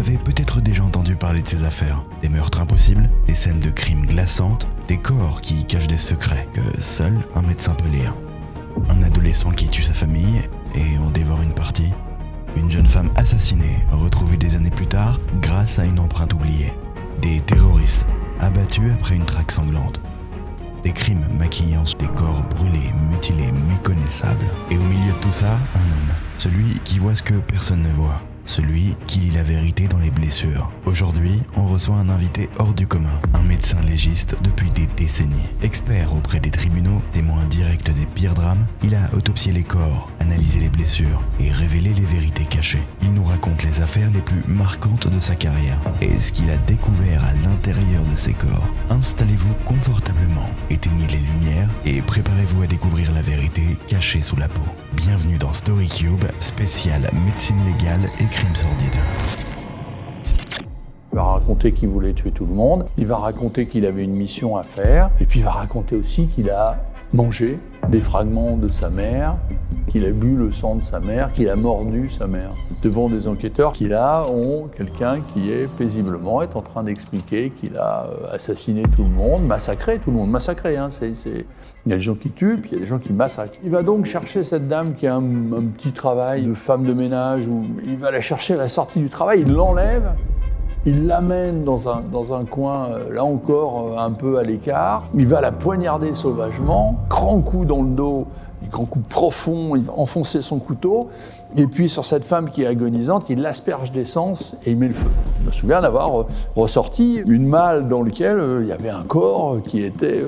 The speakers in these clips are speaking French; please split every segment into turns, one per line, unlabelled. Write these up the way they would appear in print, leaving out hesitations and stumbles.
avez peut-être déjà entendu parler de ces affaires. Des meurtres impossibles, des scènes de crimes glaçantes, des corps qui cachent des secrets que seul un médecin peut lire. Un adolescent qui tue sa famille et en dévore une partie. Une jeune femme assassinée, retrouvée des années plus tard grâce à une empreinte oubliée. Des terroristes abattus après une traque sanglante. Des crimes maquillant des corps brûlés, mutilés, méconnaissables. Et au milieu de tout ça, un homme. Celui qui voit ce que personne ne voit. Celui qui lit la vérité dans les blessures. Aujourd'hui, on reçoit un invité hors du commun, un médecin légiste depuis des décennies. Expert auprès des tribunaux, témoin direct des pires drames, il a autopsié les corps, analysé les blessures et révélé les vérités cachées. Il nous raconte les affaires les plus marquantes de sa carrière et ce qu'il a découvert à l'intérieur de ces corps. Installez-vous confortablement, éteignez les lumières et préparez-vous à découvrir la vérité cachée sous la peau. Bienvenue dans StoryCube, spécial médecine légale et crimes sordides.
Il va raconter qu'il voulait tuer tout le monde, il va raconter qu'il avait une mission à faire, et puis il va raconter aussi qu'il a mangé des fragments de sa mère, qu'il a bu le sang de sa mère, qu'il a mordu sa mère. Devant des enquêteurs qui là ont quelqu'un qui est paisiblement en train d'expliquer qu'il a assassiné tout le monde, massacré tout le monde. Massacré, hein, il y a des gens qui tuent, puis il y a des gens qui massacrent. Il va donc chercher cette dame qui a un petit travail de femme de ménage, où il va la chercher à la sortie du travail, il l'enlève, il l'amène dans un coin, là encore, un peu à l'écart. Il va la poignarder sauvagement, grand coup dans le dos, grand coup profond, il va enfoncer son couteau. Et puis sur cette femme qui est agonisante, il l'asperge d'essence et il met le feu. Je me souviens d'avoir ressorti une malle dans laquelle il y avait un corps qui était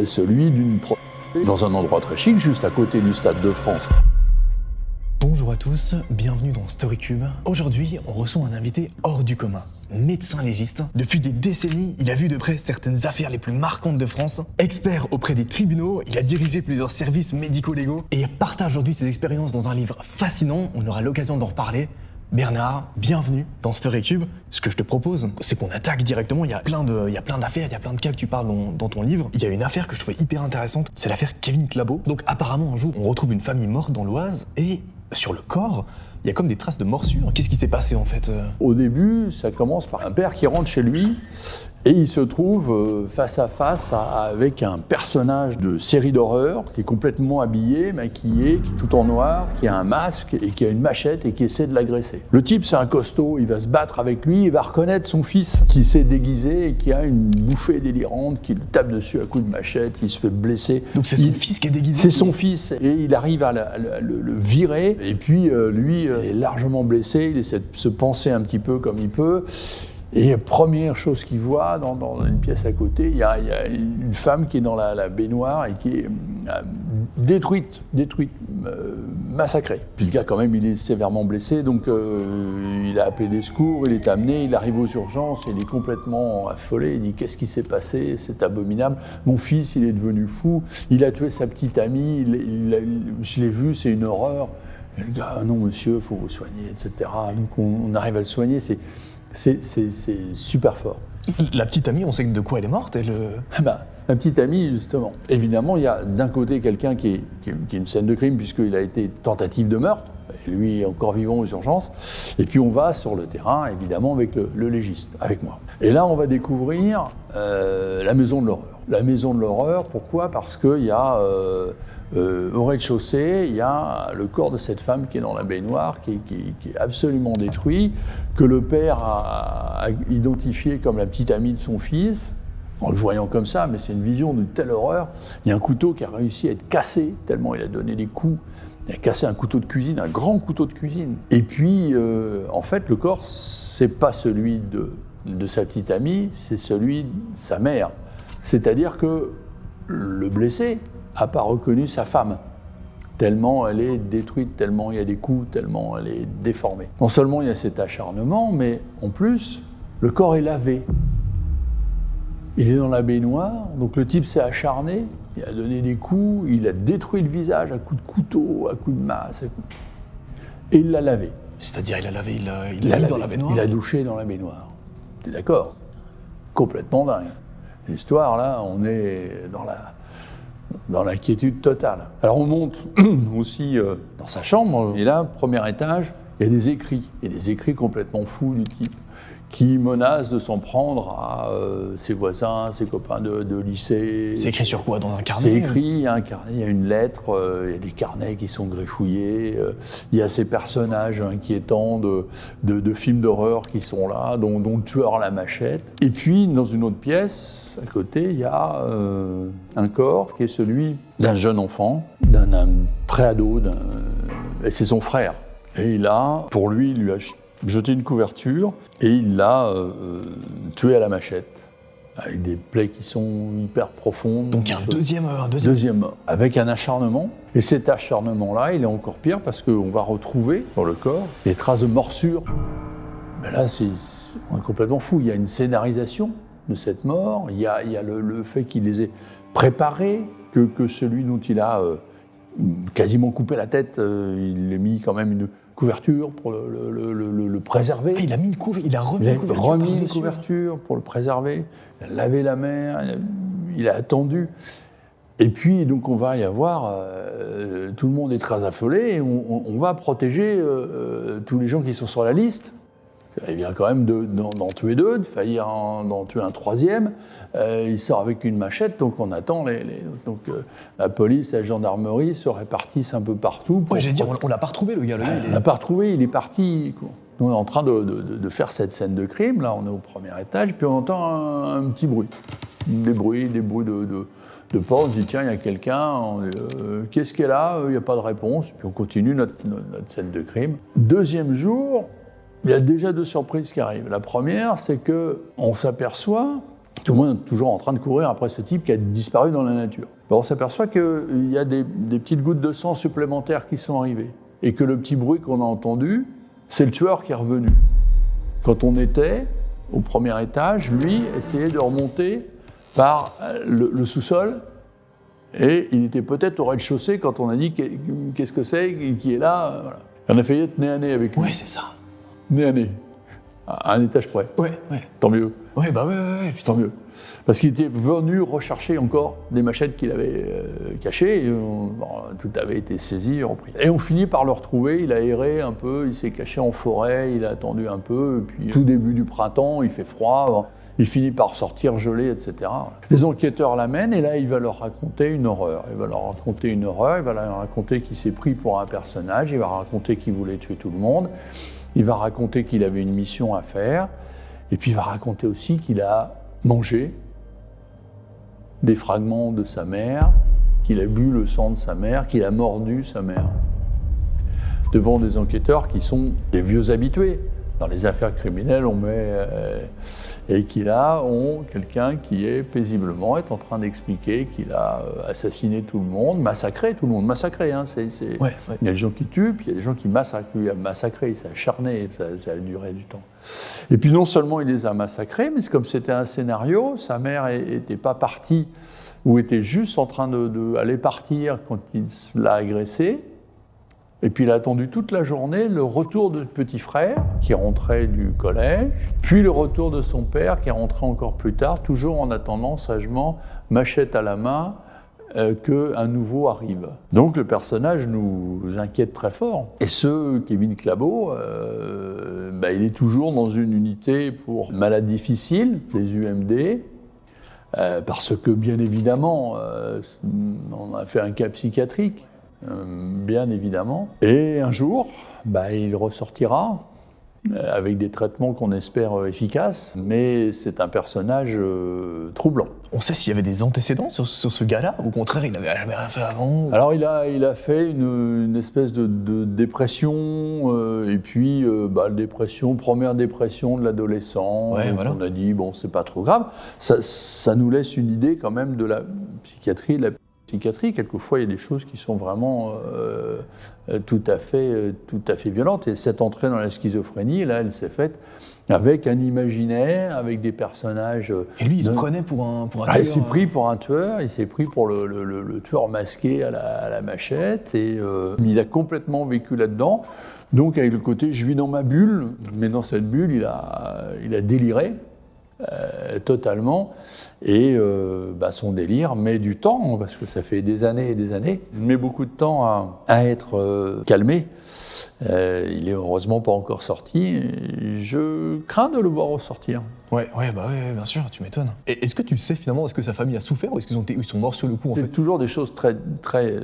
celui d'une prostituée dans un endroit très chic, juste à côté du Stade de France.
Bonjour à tous, bienvenue dans StoryCube. Aujourd'hui, on reçoit un invité hors du commun, médecin légiste. Depuis des décennies, il a vu de près certaines affaires les plus marquantes de France. Expert auprès des tribunaux, il a dirigé plusieurs services médico-légaux et partage aujourd'hui ses expériences dans un livre fascinant. On aura l'occasion d'en reparler. Bernard, bienvenue dans StoryCube. Ce que je te propose, c'est qu'on attaque directement. Il y a plein d'affaires, il y a plein de cas que tu parles dans ton livre. Il y a une affaire que je trouvais hyper intéressante, c'est l'affaire Kevin Clabot. Donc apparemment, un jour, on retrouve une famille morte dans l'Oise et sur le corps, il y a comme des traces de morsures. Qu'est-ce qui s'est passé en fait
Au début, ça commence par un père qui rentre chez lui et il se trouve face à face avec un personnage de série d'horreur qui est complètement habillé, maquillé, qui est tout en noir, qui a un masque et qui a une machette et qui essaie de l'agresser. Le type, c'est un costaud, il va se battre avec lui, il va reconnaître son fils qui s'est déguisé et qui a une bouffée délirante, qui le tape dessus à coups de machette, il se fait blesser.
Donc c'est son fils qui est déguisé.
C'est son fils et il arrive à le virer et puis lui est largement blessé, il essaie de se panser un petit peu comme il peut. Et première chose qu'il voit dans une pièce à côté, il y a une femme qui est dans la baignoire et qui est détruite, massacrée. Puis le gars quand même, il est sévèrement blessé, donc il a appelé des secours, il est amené, il arrive aux urgences, il est complètement affolé, il dit « Qu'est-ce qui s'est passé? C'est abominable. Mon fils, il est devenu fou, il a tué sa petite amie, je l'ai vu, c'est une horreur. » Et le gars « Non monsieur, il faut vous soigner, etc. » Donc on arrive à le soigner, c'est super fort.
La petite amie, on sait de quoi elle est morte,
La petite amie, justement. Évidemment, il y a d'un côté quelqu'un qui est une scène de crime, puisqu'il a été tentative de meurtre, et lui est encore vivant aux urgences. Et puis on va sur le terrain, évidemment, avec le légiste, avec moi. Et là, on va découvrir la maison de l'horreur. La maison de l'horreur, pourquoi ? Parce qu'il y a, au rez-de-chaussée, il y a le corps de cette femme qui est dans la baignoire, qui est absolument détruit, que le père a identifié comme la petite amie de son fils, en le voyant comme ça, mais c'est une vision d'une telle horreur. Il y a un couteau qui a réussi à être cassé, tellement il a donné des coups. Il a cassé un couteau de cuisine, un grand couteau de cuisine. Et puis, en fait, le corps, c'est pas celui de sa petite amie, c'est celui de sa mère. C'est-à-dire que le blessé n'a pas reconnu sa femme, tellement elle est détruite, tellement il y a des coups, tellement elle est déformée. Non seulement il y a cet acharnement, mais en plus, le corps est lavé. Il est dans la baignoire, donc le type s'est acharné, il a donné des coups, il a détruit le visage à coups de couteau, à coups de masse, et il l'a lavé.
C'est-à-dire, il l'a lavé, il l'a mis dans la baignoire.
Il a douché dans la baignoire. T'es d'accord ? Complètement dingue. L'histoire, là, on est dans l'inquiétude totale. Alors on monte aussi dans sa chambre, et là, premier étage, Il y a des écrits complètement fous du type qui menace de s'en prendre à ses voisins, ses copains de lycée.
C'est écrit sur quoi? Dans un carnet?
C'est écrit, il y a un carnet, il y a une lettre, il y a des carnets qui sont griffouillés, il y a ces personnages inquiétants de films d'horreur qui sont là, dont le tueur à la machette. Et puis, dans une autre pièce, à côté, il y a un corps qui est celui d'un jeune enfant, d'un préado, et c'est son frère. Et pour lui, il lui a jeté une couverture et il l'a tué à la machette, avec des plaies qui sont hyper profondes.
Donc un deuxième
mort, avec un acharnement. Et cet acharnement-là, il est encore pire parce qu'on va retrouver dans le corps des traces de morsures. Mais là, on est complètement fou. Il y a une scénarisation de cette mort, il y a le fait qu'il les ait préparés, que celui dont il a quasiment coupé la tête, il a mis quand même une couverture pour le préserver.
Ah, il a remis une couverture
pour le préserver. Il a lavé la mer, il a attendu. Et puis, donc, on va y avoir... tout le monde est très affolé et on va protéger tous les gens qui sont sur la liste. Il vient quand même d'en tuer deux, de faillir d'en tuer un troisième. Il sort avec une machette, donc on attend. Donc la police, la gendarmerie se répartissent un peu partout.
Ouais, j'allais dire, on l'a pas retrouvé, le gars.
On l'a pas retrouvé, il est parti. Nous, on est en train de faire cette scène de crime. Là, on est au premier étage, puis on entend un petit bruit. Des bruits de porte. On se dit, tiens, il y a quelqu'un. Qu'est-ce qu'il y a là? Il n'y a pas de réponse. Puis on continue notre scène de crime. Deuxième jour, il y a déjà deux surprises qui arrivent. La première, c'est qu'on s'aperçoit, tout le monde est toujours en train de courir après ce type qui a disparu dans la nature. Alors on s'aperçoit qu'il y a des petites gouttes de sang supplémentaires qui sont arrivées. Et que le petit bruit qu'on a entendu, c'est le tueur qui est revenu. Quand on était au premier étage, lui essayait de remonter par le sous-sol. Et il était peut-être au rez-de-chaussée quand on a dit qu'est-ce que c'est, qui est là. Voilà. On a failli être nez à nez avec lui.
Ouais, c'est ça.
Nez à nez, à un étage près.
Ouais.
Tant mieux.
Ouais, putain.
Tant mieux. Parce qu'il était venu rechercher encore des machettes qu'il avait cachées. Tout avait été saisi et repris. Et on finit par le retrouver. Il a erré un peu, il s'est caché en forêt, il a attendu un peu. Et puis, tout début du printemps, il fait froid. Il finit par sortir gelé, etc. Les enquêteurs l'amènent et là, il va leur raconter une horreur. Il va leur raconter qu'il s'est pris pour un personnage. Il va raconter qu'il voulait tuer tout le monde. Il va raconter qu'il avait une mission à faire, et puis il va raconter aussi qu'il a mangé des fragments de sa mère, qu'il a bu le sang de sa mère, qu'il a mordu sa mère. Devant des enquêteurs qui sont des vieux habitués. Dans les affaires criminelles, on met... et qui là ont quelqu'un qui est paisiblement en train d'expliquer qu'il a assassiné tout le monde, massacré tout le monde. Massacré, hein,
Ouais.
Il y a des gens qui tuent, puis il y a des gens qui massacrent. Lui a massacré, il s'est acharné, ça a duré du temps. Et puis non seulement il les a massacrés, mais comme c'était un scénario, sa mère n'était pas partie, ou était juste en train d'aller partir quand il l'a agressé. Et puis il a attendu toute la journée le retour de petit frère qui rentrait du collège, puis le retour de son père qui est rentré encore plus tard, toujours en attendant sagement, machette à la main, qu'un nouveau arrive. Donc le personnage nous inquiète très fort. Et Kevin Clabot, il est toujours dans une unité pour malades difficiles, les UMD, parce que bien évidemment, on a fait un cas psychiatrique. Bien évidemment. Et un jour, il ressortira avec des traitements qu'on espère efficaces, mais c'est un personnage troublant.
On sait s'il y avait des antécédents sur ce gars-là? Au contraire, il n'avait jamais rien fait avant?
Alors il a fait une espèce de dépression, et puis première dépression de l'adolescent.
Ouais, voilà.
On a dit, c'est pas trop grave. Ça nous laisse une idée quand même de la psychiatrie, de la psychiatrie. Quelquefois, il y a des choses qui sont vraiment tout à fait violentes. Et cette entrée dans la schizophrénie, là, elle s'est faite avec un imaginaire, avec des personnages...
Et lui, il se prenait pour un tueur.
Il s'est pris pour un tueur, il s'est pris pour le tueur masqué à la machette, et il a complètement vécu là-dedans. Donc, avec le côté « je vis dans ma bulle », mais dans cette bulle, il a déliré. totalement. Et son délire met du temps, parce que ça fait des années et des années, il met beaucoup de temps à être calmé. Il est heureusement pas encore sorti. Je crains de le voir ressortir.
Ouais, bien sûr, tu m'étonnes. Et est-ce que tu sais finalement, est-ce que sa famille a souffert ou est-ce qu'ils sont morts sur le coup en
C'est
fait?
toujours des choses très, très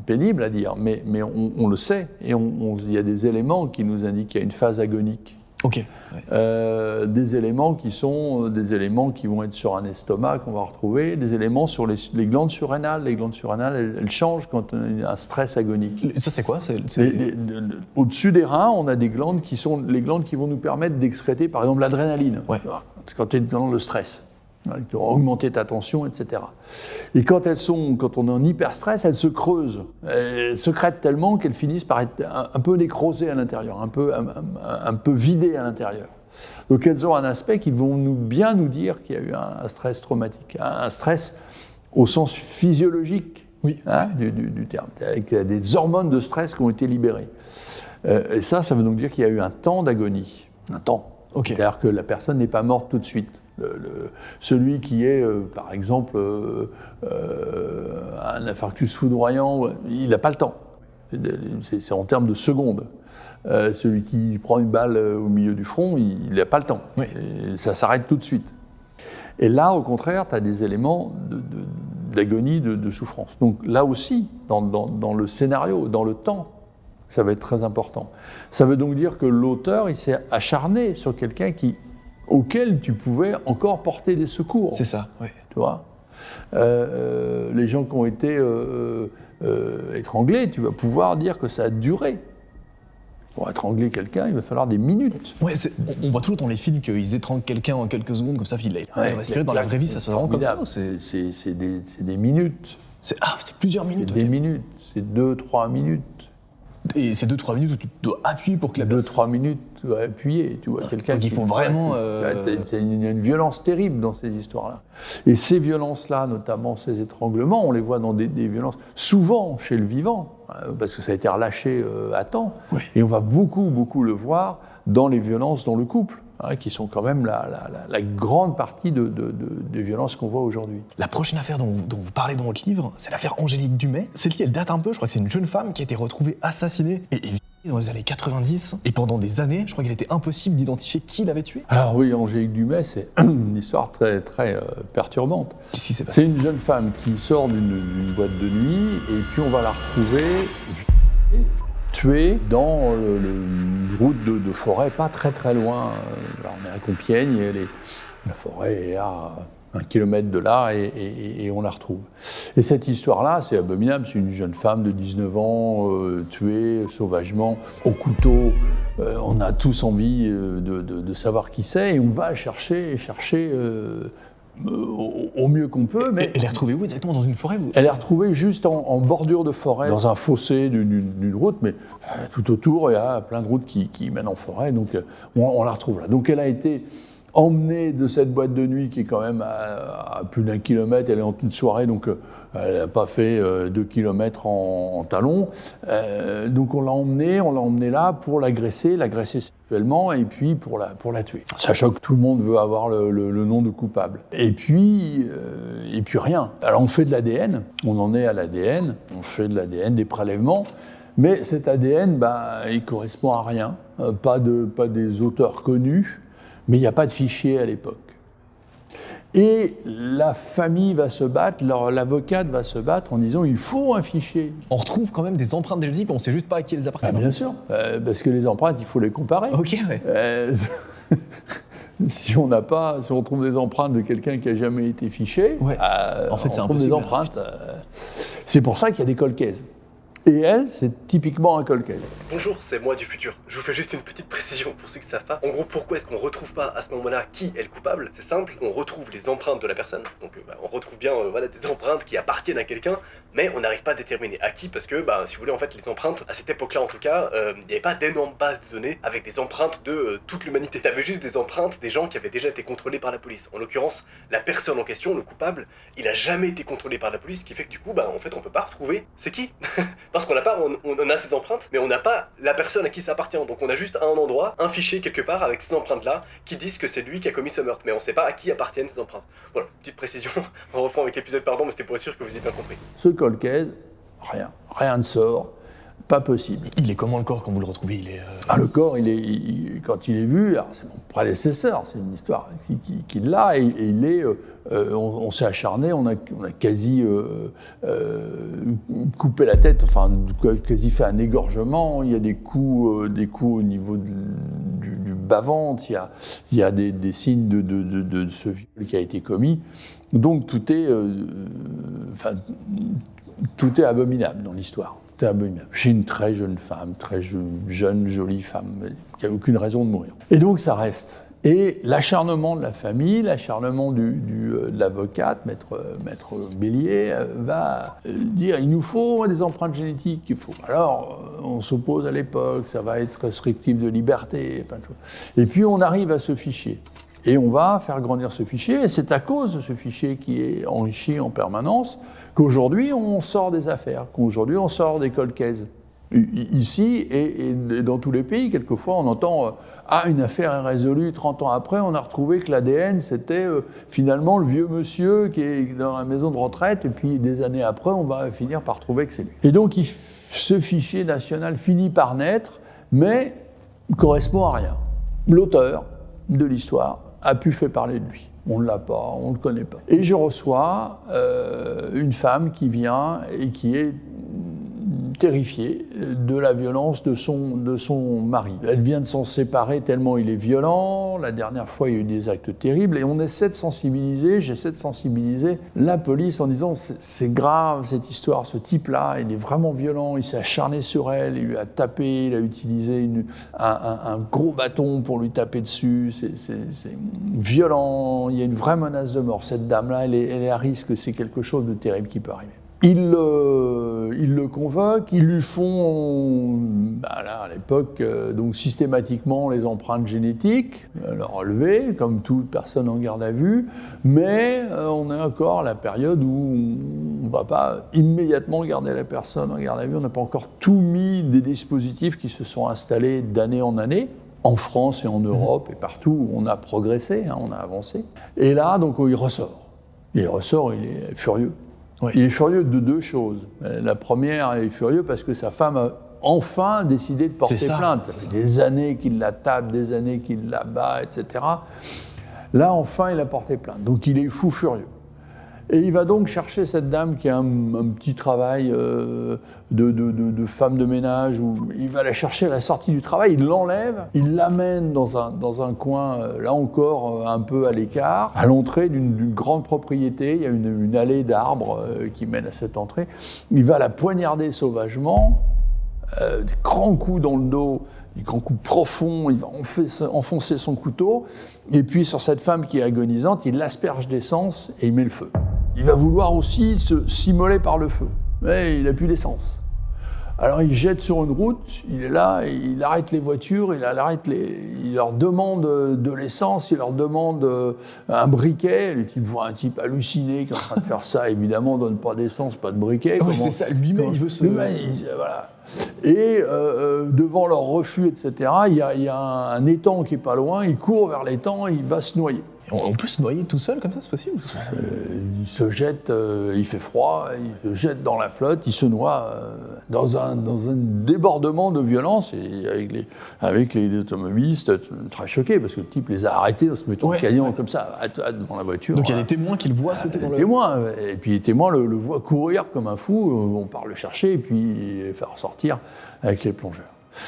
pénibles à dire, mais on le sait, et il y a des éléments qui nous indiquent qu'il y a une phase agonique.
Ok. Ouais.
Des éléments qui sont des éléments qui vont être sur un estomac qu'on va retrouver, des éléments sur les glandes surrénales. Les glandes surrénales, elles changent quand on a un stress agonique.
Ça c'est quoi?
Au-dessus des reins, on a des glandes qui sont les glandes qui vont nous permettre d'excréter, par exemple, l'adrénaline.
Ouais.
Quand tu es dans le stress. Tu vas augmenter ta tension, etc. Et quand on est en hyperstress, elles se creusent. Elles secrètent tellement qu'elles finissent par être un peu nécrosées à l'intérieur, un peu vidées à l'intérieur. Donc elles ont un aspect qui vont bien nous dire qu'il y a eu un stress traumatique, un stress au sens physiologique du terme, avec des hormones de stress qui ont été libérées. Et ça veut donc dire qu'il y a eu un temps d'agonie, un temps.
Okay.
C'est-à-dire que la personne n'est pas morte tout de suite. Celui qui est, par exemple, un infarctus foudroyant, il n'a pas le temps. C'est en termes de secondes. Celui qui prend une balle au milieu du front, il n'a pas le temps.
Oui.
Et ça s'arrête tout de suite. Et là, au contraire, tu as des éléments d'agonie, de souffrance. Donc là aussi, dans le scénario, dans le temps, ça va être très important. Ça veut donc dire que l'auteur, il s'est acharné sur quelqu'un auquel tu pouvais encore porter des secours.
C'est ça, oui.
Tu vois, les gens qui ont été étranglés, tu vas pouvoir dire que ça a duré. Pour étrangler quelqu'un, il va falloir des minutes.
Ouais, on voit toujours dans les films qu'ils étranglent quelqu'un en quelques secondes, comme ça, il a respiré. Dans la vraie vie, ça se passe vraiment comme ça?
C'est des minutes.
C'est plusieurs minutes.
C'est des minutes, c'est 2-3 minutes.
Et c'est 2-3 minutes où tu dois appuyer pour que la personne...
2-3 minutes, tu dois appuyer. Tu vois, quelqu'un
donc il faut vraiment...
Il y a une violence terrible dans ces histoires-là. Et ces violences-là, notamment ces étranglements, on les voit dans des violences, souvent chez le vivant, parce que ça a été relâché à temps. Oui. Et on va beaucoup le voir dans les violences dans le couple, qui sont quand même la grande partie des violences qu'on voit aujourd'hui.
La prochaine affaire dont vous parlez dans votre livre, c'est l'affaire Angélique Dumay. Celle-ci, elle date un peu, je crois que c'est une jeune femme qui a été retrouvée assassinée et dans les années 90. Et pendant des années, je crois qu'il était impossible d'identifier qui l'avait tuée.
Alors oui, Angélique Dumay, c'est une histoire très, très perturbante.
Qu'est-ce qui s'est passé ?
C'est une jeune femme qui sort d'une boîte de nuit et puis on va la retrouver tuée dans une route de forêt, pas très très loin. Là, on est à Compiègne, et la forêt est à 1 kilomètre de là et on la retrouve. Et cette histoire-là, c'est abominable, c'est une jeune femme de 19 ans tuée sauvagement au couteau. On a tous envie de savoir qui c'est et on va chercher au mieux qu'on peut. Mais
elle est retrouvée où exactement ? Dans une forêt ?
Elle est retrouvée juste en bordure de forêt, dans un fossé d'une route, mais tout autour, il y a plein de routes qui mènent en forêt, donc on la retrouve là. Donc elle a été emmenée de cette boîte de nuit qui est quand même à plus d'1 kilomètre, elle est en toute soirée, donc elle n'a pas fait 2 kilomètres en talons. Donc on l'a emmenée là pour l'agresser sexuellement et puis pour la tuer. Sachant que tout le monde veut avoir le nom de coupable. Et puis rien. Alors on fait de l'ADN, on en est à l'ADN, on fait de l'ADN, des prélèvements, mais cet ADN, il correspond à rien, pas des auteurs connus, mais il n'y a pas de fichier à l'époque. Et la famille va se battre, l'avocate va se battre en disant il faut un fichier.
On retrouve quand même des empreintes génétiques, on ne sait juste pas à qui elles appartiennent.
Bien sûr, parce que les empreintes, il faut les comparer.
Ok, ouais.
Si on trouve des empreintes de quelqu'un qui n'a jamais été fiché,
ouais. En fait, c'est
on trouve
impossible.
Des empreintes. C'est pour ça qu'il y a des colcaises. Et elle, c'est typiquement un colcaise.
Bonjour, c'est moi du futur. Je vous fais juste une petite précision pour ceux qui ne savent pas. En gros, pourquoi est-ce qu'on ne retrouve pas à ce moment-là qui est le coupable ? C'est simple, on retrouve les empreintes de la personne. Donc on retrouve bien des empreintes qui appartiennent à quelqu'un, mais on n'arrive pas à déterminer à qui, parce que, si vous voulez, en fait, les empreintes, à cette époque-là en tout cas, il n'y avait pas d'énormes bases de données avec des empreintes de toute l'humanité. Il y avait juste des empreintes des gens qui avaient déjà été contrôlés par la police. En l'occurrence, la personne en question, le coupable, il n'a jamais été contrôlé par la police, ce qui fait que du coup, en fait, on peut pas retrouver c'est qui. Parce qu'on n'a pas, on a ces empreintes, mais on n'a pas la personne à qui ça appartient. Donc on a juste un endroit, un fichier quelque part avec ces empreintes-là qui disent que c'est lui qui a commis ce meurtre, mais on ne sait pas à qui appartiennent ces empreintes. Voilà, petite précision. On reprend avec l'épisode, pardon, mais c'était pour être sûr que vous ayez bien compris.
Ce cold case, rien ne sort. Pas possible.
Il est comment le corps quand vous le retrouvez?
Le corps, quand il est vu, alors c'est mon prédécesseur, c'est une histoire qui l'a, et il est, on s'est acharné, on a quasi coupé la tête, enfin quasi fait un égorgement. Il y a des coups au niveau du bas-ventre, il y a des signes de ce viol qui a été commis. Donc tout est abominable dans l'histoire. J'ai une très jeune femme, très jeune, jolie femme, qui n'a aucune raison de mourir. Et donc ça reste. Et l'acharnement de la famille, l'acharnement de l'avocate, maître Bélier, va dire il nous faut des empreintes génétiques. Il faut. Alors on s'oppose à l'époque, ça va être restrictif de liberté, plein de choses. Et puis on arrive à ce fichier. Et on va faire grandir ce fichier, et c'est à cause de ce fichier qui est enrichi en permanence qu'aujourd'hui on sort des affaires, qu'aujourd'hui on sort des cold cases. Ici et dans tous les pays, quelquefois on entend une affaire est résolue, 30 ans après, on a retrouvé que l'ADN c'était finalement le vieux monsieur qui est dans la maison de retraite, et puis des années après on va finir par trouver que c'est lui. Et donc ce fichier national finit par naître, mais ne correspond à rien. L'auteur de l'histoire a pu faire parler de lui. On ne l'a pas, on ne le connaît pas. Et je reçois une femme qui vient et qui est terrifiée de la violence de son mari. Elle vient de s'en séparer tellement il est violent. La dernière fois, il y a eu des actes terribles. Et on essaie de sensibiliser, j'essaie de sensibiliser la police en disant c'est grave cette histoire, ce type-là, il est vraiment violent, il s'est acharné sur elle, il lui a tapé, il a utilisé un gros bâton pour lui taper dessus. C'est violent, il y a une vraie menace de mort. Cette dame-là, elle est à risque, c'est quelque chose de terrible qui peut arriver. Ils le convoquent, ils lui font, là, à l'époque, donc systématiquement les empreintes génétiques, le relevé, comme toute personne en garde à vue, mais on est encore à la période où on ne va pas immédiatement garder la personne en garde à vue, on n'a pas encore tout mis des dispositifs qui se sont installés d'année en année, en France et en Europe et partout où on a progressé, on a avancé. Et là, donc, il ressort. Il est furieux. Oui. Il est furieux de deux choses. La première, il est furieux parce que sa femme a enfin décidé de porter plainte. Ça fait des années qu'il la tape, des années qu'il la bat, etc. Là, enfin, il a porté plainte. Donc, il est fou furieux. Et il va donc chercher cette dame qui a un petit travail de femme de ménage, où il va la chercher à la sortie du travail, il l'enlève, il l'amène dans un coin, là encore, un peu à l'écart, à l'entrée d'une grande propriété. Il y a une allée d'arbres qui mène à cette entrée. Il va la poignarder sauvagement, des grands coups dans le dos, des grands coups profonds, il va enfoncer son couteau, et puis sur cette femme qui est agonisante, il l'asperge d'essence et il met le feu. Il va vouloir aussi s'immoler par le feu, mais il n'a plus d'essence. Alors il jette sur une route, il est là, il arrête les voitures, il leur demande de l'essence, il leur demande un briquet. Les types voient un type halluciné qui est en train de faire ça, évidemment, donne pas d'essence, pas de briquet.
Oui, c'est ça, lui-même il veut se...
Voilà. Et devant leur refus, etc., il y a un étang qui est pas loin, il court vers l'étang, il va se noyer.
On peut se noyer tout seul comme ça, c'est possible?
Il se jette, il fait froid, il se jette dans la flotte, il se noie dans un débordement de violence, et avec les automobilistes très choqués, parce que le type les a arrêtés en se mettant caillant comme ça devant la voiture.
Donc il y a des témoins qui le voient sauter dans le...
Témoins, et puis les témoins le voient courir comme un fou, on part le chercher et puis faire sortir avec les plongeurs.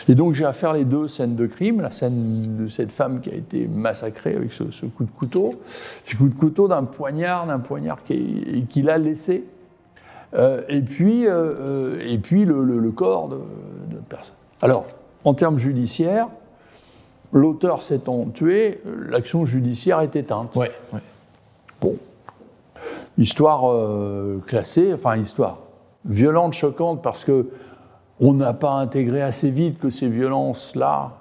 Et donc j'ai à faire les deux scènes de crime, la scène de cette femme qui a été massacrée avec ce coup de couteau, d'un poignard qu'il a laissé, et puis le corps de personne. Alors, en termes judiciaires, l'auteur s'étant tué, l'action judiciaire est éteinte.
Ouais.
Bon, histoire classée, histoire violente, choquante, parce que on n'a pas intégré assez vite que ces violences-là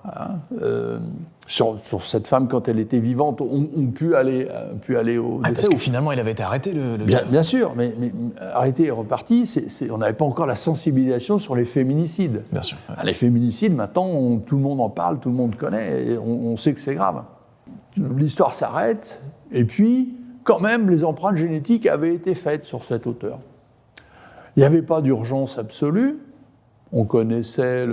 sur cette femme quand elle était vivante ont pu aller au décès.
Parce que finalement, il avait été arrêté, le gars.
Bien sûr, mais arrêté et reparti, on n'avait pas encore la sensibilisation sur les féminicides.
Bien sûr. Ouais.
Les féminicides, maintenant, tout le monde en parle, tout le monde connaît, et on sait que c'est grave. L'histoire s'arrête, et puis, quand même, les empreintes génétiques avaient été faites sur cet auteur. Il n'y avait pas d'urgence absolue. On connaissait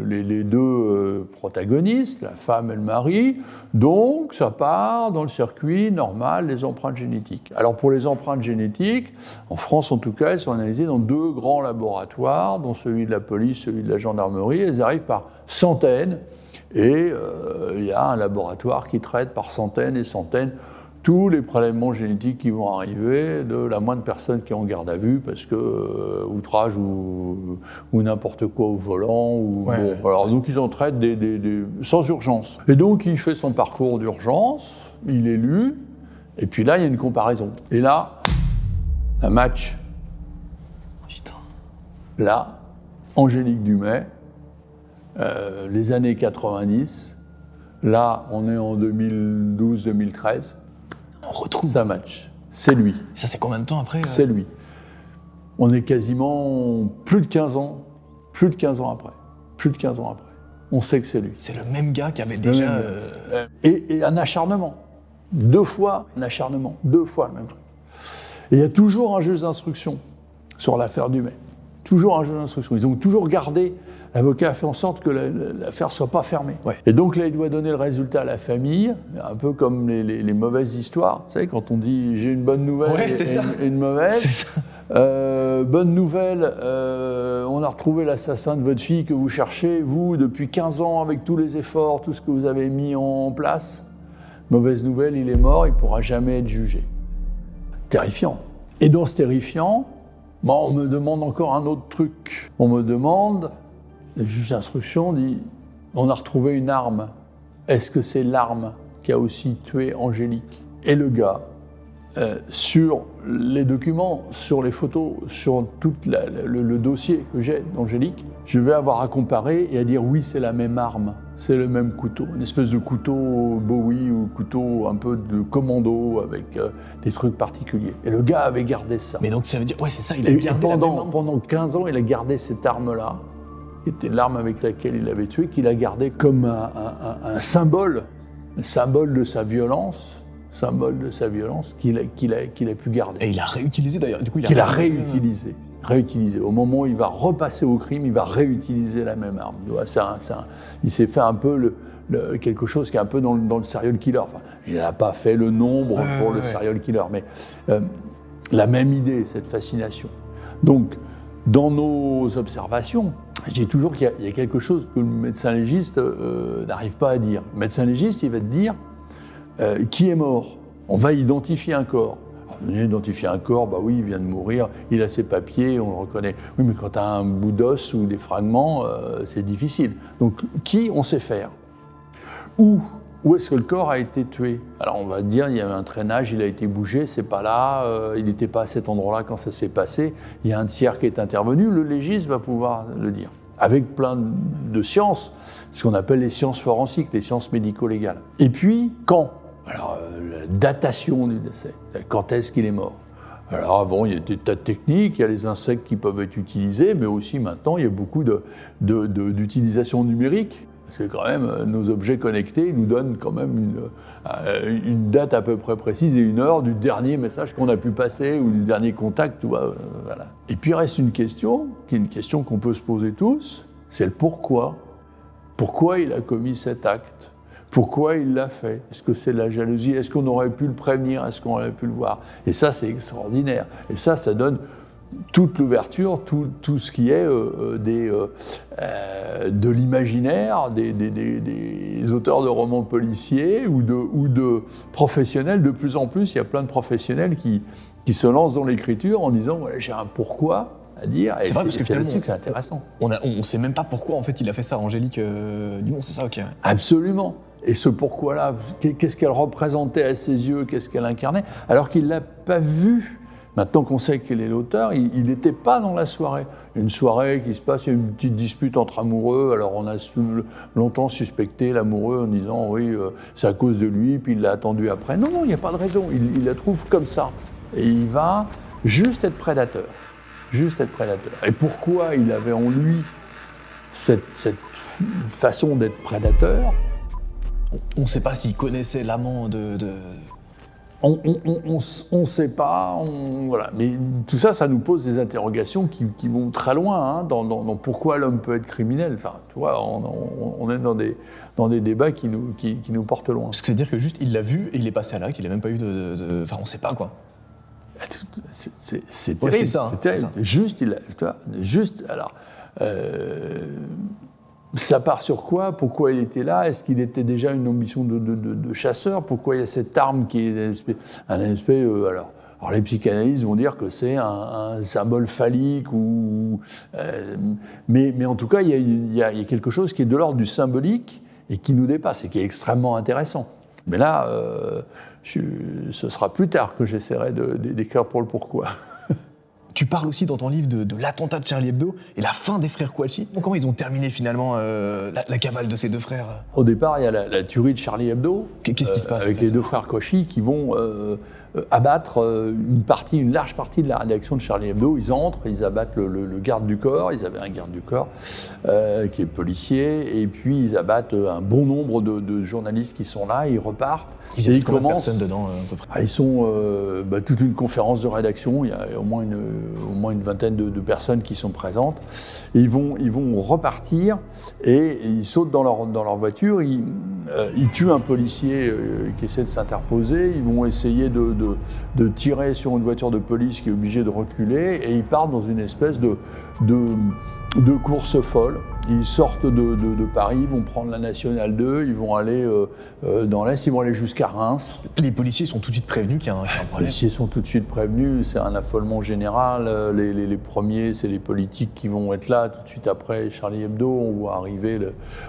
les deux protagonistes, la femme et le mari, donc ça part dans le circuit normal des empreintes génétiques. Alors pour les empreintes génétiques, en France en tout cas, elles sont analysées dans 2 grands laboratoires, dont celui de la police, celui de la gendarmerie. Elles arrivent par centaines, et il y a un laboratoire qui traite par centaines et centaines tous les prélèvements génétiques qui vont arriver de la moindre personne qui est en garde à vue parce que outrage ou n'importe quoi au volant. Alors, donc ils en traitent sans urgence. Et donc il fait son parcours d'urgence, il est lu, et puis là il y a une comparaison. Et là, un match.
Putain.
Là, Angélique Dumay, les années 90, là on est en 2012-2013.
On retrouve.
Ça match. C'est lui.
Ça, c'est combien de temps après
C'est lui. On est quasiment plus de 15 ans après. Plus de 15 ans après. On sait que c'est lui.
C'est le même gars qui avait déjà...
Et un acharnement. 2 fois un acharnement. 2 fois le même truc. Et il y a toujours un juge d'instruction sur l'affaire Dumay. Toujours un juge d'instruction. Ils ont toujours gardé... L'avocat a fait en sorte que l'affaire ne soit pas fermée. Ouais. Et donc là, il doit donner le résultat à la famille, un peu comme les mauvaises histoires. Vous savez, quand on dit « j'ai une bonne nouvelle et une mauvaise »,
c'est ça.
Bonne nouvelle, on a retrouvé l'assassin de votre fille que vous cherchez, vous, depuis 15 ans, avec tous les efforts, tout ce que vous avez mis en place. Mauvaise nouvelle, il est mort, il ne pourra jamais être jugé. Terrifiant. Et dans ce terrifiant, on me demande encore un autre truc. On me demande... Le juge d'instruction dit « on a retrouvé une arme. Est-ce que c'est l'arme qui a aussi tué Angélique ?» Et le gars, sur les documents, sur les photos, sur tout le dossier que j'ai d'Angélique, je vais avoir à comparer et à dire « oui, c'est la même arme, c'est le même couteau. » Une espèce de couteau Bowie ou couteau un peu de commando avec des trucs particuliers. Et le gars avait gardé ça.
Mais donc ça veut dire... Ouais, c'est ça, il a gardé la même arme.
Pendant 15 ans, il a gardé cette arme-là, qui était l'arme avec laquelle il l'avait tué, qu'il a gardé comme un symbole de sa violence, qu'il a pu garder.
Et il a réutilisé d'ailleurs, du coup
il a réutilisé. Au moment où il va repasser au crime, il va réutiliser la même arme. Il s'est fait un peu quelque chose qui est un peu dans le serial killer. Enfin, il n'a pas fait le nombre pour le serial killer, mais la même idée, cette fascination. Donc, dans nos observations, je dis toujours qu'il y a quelque chose que le médecin légiste n'arrive pas à dire. Le médecin légiste, il va te dire qui est mort. On va identifier un corps. Identifier un corps, bah oui, il vient de mourir, il a ses papiers, on le reconnaît. Oui, mais quand tu as un bout d'os ou des fragments, c'est difficile. Donc, qui on sait faire ? Où est-ce que le corps a été tué ? Alors on va dire, il y a eu un traînage, il a été bougé, c'est pas là, il n'était pas à cet endroit-là quand ça s'est passé, il y a un tiers qui est intervenu, le légiste va pouvoir le dire. Avec plein de sciences, ce qu'on appelle les sciences forensiques, les sciences médico-légales. Et puis, quand ? Alors, la datation du décès, quand est-ce qu'il est mort ? Alors avant, il y a des tas de techniques, il y a les insectes qui peuvent être utilisés, mais aussi maintenant, il y a beaucoup d'utilisation numérique. Parce que quand même, nos objets connectés nous donnent quand même une date à peu près précise et une heure du dernier message qu'on a pu passer ou du dernier contact. Voilà. Et puis il reste une question, qui est une question qu'on peut se poser tous, c'est le pourquoi. Pourquoi il a commis cet acte ? Pourquoi il l'a fait ? Est-ce que c'est de la jalousie ? Est-ce qu'on aurait pu le prévenir ? Est-ce qu'on aurait pu le voir ? Et ça, c'est extraordinaire. Et ça donne toute l'ouverture, tout ce qui est de l'imaginaire des auteurs de romans policiers ou de professionnels. De plus en plus, il y a plein de professionnels qui se lancent dans l'écriture en disant voilà, j'ai un pourquoi à dire.
C'est vrai, parce que
c'est là-dessus que c'est intéressant.
On ne sait même pas pourquoi en fait il a fait ça, Angélique Dumay, c'est ça, ok.
Absolument. Et ce pourquoi-là, qu'est-ce qu'elle représentait à ses yeux, qu'est-ce qu'elle incarnait, alors qu'il ne l'a pas vu. Maintenant qu'on sait quel est l'auteur, il n'était pas dans la soirée. Une soirée qui se passe, il y a une petite dispute entre amoureux, alors on a longtemps suspecté l'amoureux en disant oui, c'est à cause de lui, puis il l'a attendu après. Non, il n'y a pas de raison, il la trouve comme ça. Et il va juste être prédateur. Juste être prédateur. Et pourquoi il avait en lui cette façon d'être prédateur?
On ne sait pas s'il connaissait l'amant de...
On ne sait pas, voilà. Mais tout ça, ça nous pose des interrogations qui vont très loin, hein, dans pourquoi l'homme peut être criminel. Enfin, tu vois, on est dans des débats qui nous portent loin.
Parce que c'est-à-dire que juste, il l'a vu et il est passé à l'acte, il n'a même pas eu de... Enfin, on ne sait pas, quoi.
C'est terrible,
c'est ça,
c'est terrible.
C'est ça.
Juste, alors... ça part sur quoi? Pourquoi il était là? Est-ce qu'il était déjà une ambition de chasseur? Pourquoi il y a cette arme qui est un aspect alors les psychanalystes vont dire que c'est un symbole phallique, mais en tout cas, il y a quelque chose qui est de l'ordre du symbolique et qui nous dépasse et qui est extrêmement intéressant. Mais là, ce sera plus tard que j'essaierai d'écrire pour le pourquoi.
Tu parles aussi dans ton livre de l'attentat de Charlie Hebdo et la fin des frères Kouachi. Comment ils ont terminé finalement la cavale de ces deux frères?
Au départ, il y a la tuerie de Charlie Hebdo.
Qu'est-ce qui se passe
avec les deux frères Kouachi qui vont abattre une large partie de la rédaction de Charlie Hebdo. Ils entrent, ils abattent le garde du corps. Ils avaient un garde du corps qui est policier. Et puis ils abattent un bon nombre de journalistes qui sont là. Ils repartent.
Ils commencent de personnes dedans à peu près?
Ils sont toute une conférence de rédaction. Il y a au moins une vingtaine de personnes qui sont présentes. Et ils vont repartir et ils sautent dans leur voiture. Ils tuent un policier qui essaie de s'interposer. Ils vont essayer de tirer sur une voiture de police qui est obligée de reculer. Et ils partent dans une espèce de course folle. Ils sortent de Paris, ils vont prendre la Nationale 2, ils vont aller dans l'Est, ils vont aller jusqu'à Reims.
Les policiers sont tout de suite prévenus qu'il y a un problème.
Les policiers sont tout de suite prévenus, c'est un affolement général. Les premiers, c'est les politiques qui vont être là. Tout de suite après Charlie Hebdo, on voit arriver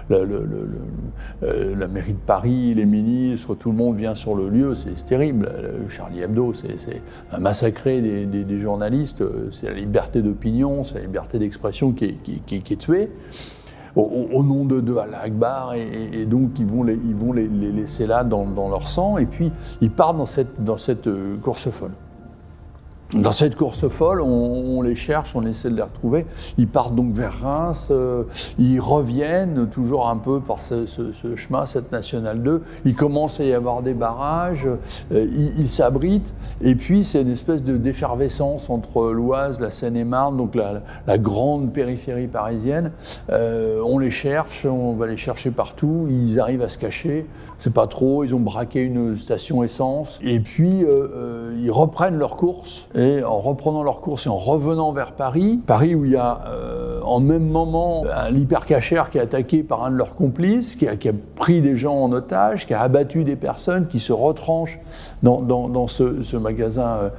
la mairie de Paris, les ministres, tout le monde vient sur le lieu. C'est terrible. Charlie Hebdo, c'est un massacré des journalistes. C'est la liberté d'opinion, c'est la liberté d'expression qui est tuée. Au nom de Allah Akbar, et donc ils vont les laisser là dans leur sang, et puis ils partent dans cette course folle. Dans cette course folle, on les cherche, on essaie de les retrouver. Ils partent donc vers Reims, ils reviennent toujours un peu par ce chemin, cette Nationale 2. Il commence à y avoir des barrages, ils s'abritent, et puis c'est une espèce d'effervescence entre l'Oise, la Seine-et-Marne, donc la grande périphérie parisienne. On les cherche, on va les chercher partout, ils arrivent à se cacher, c'est pas trop, ils ont braqué une station essence, et puis ils reprennent leur course. Et en reprenant leur course et en revenant vers Paris où il y a en même moment l'hypercachère qui est attaqué par un de leurs complices, qui a pris des gens en otage, qui a abattu des personnes, qui se retranche dans ce magasin